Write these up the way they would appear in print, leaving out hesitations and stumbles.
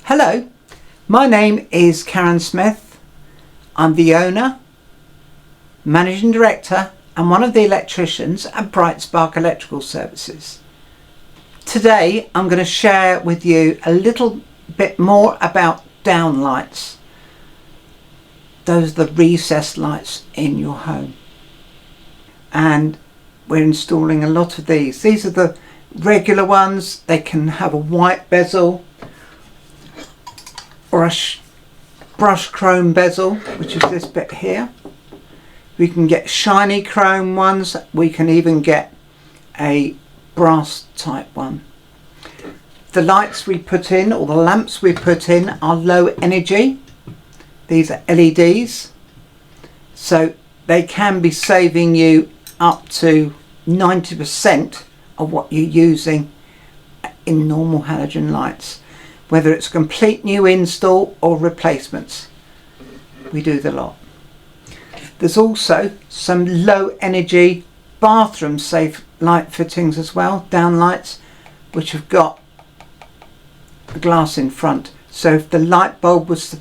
Hello, my name is Karen Smith. I'm the owner, managing director and one of the electricians at Bright Spark Electrical Services. Today I'm going to share with you a little bit more about downlights. Those are the recessed lights in your home. And we're installing a lot of these. These are the regular ones. They can have a white bezel or a brush chrome bezel, which is this bit here. We can get shiny chrome ones. We can even get a brass type one. The lights we put in, or the lamps we put in, are low energy. These are LEDs, so they can be saving you up to 90% of what you're using in normal halogen lights, whether it's complete new install or replacements. We do the lot. There's also some low energy bathroom safe light fittings as well, downlights, which have got a glass in front, so if the light bulb was to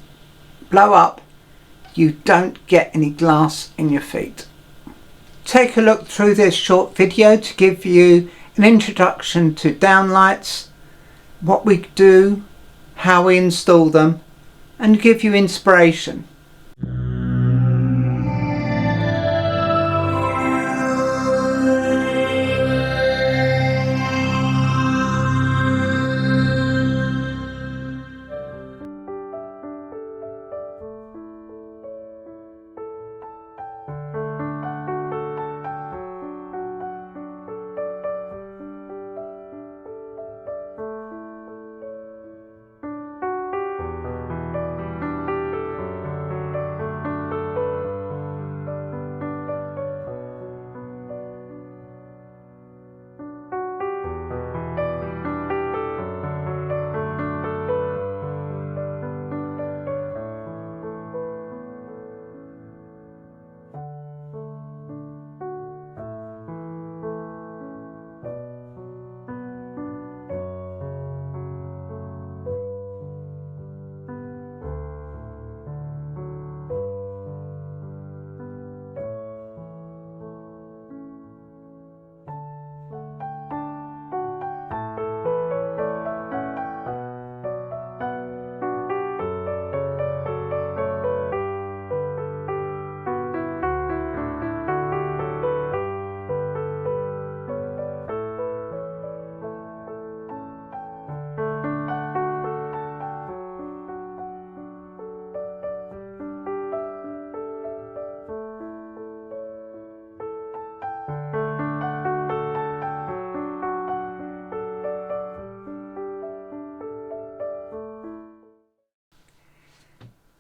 blow up, you don't get any glass in your feet. Take a look through this short video to give you an introduction to downlights, what we do, how we install them, and give you inspiration.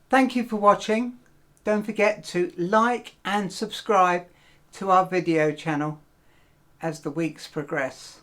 Thank you for watching. Don't forget to like and subscribe to our video channel as the weeks progress.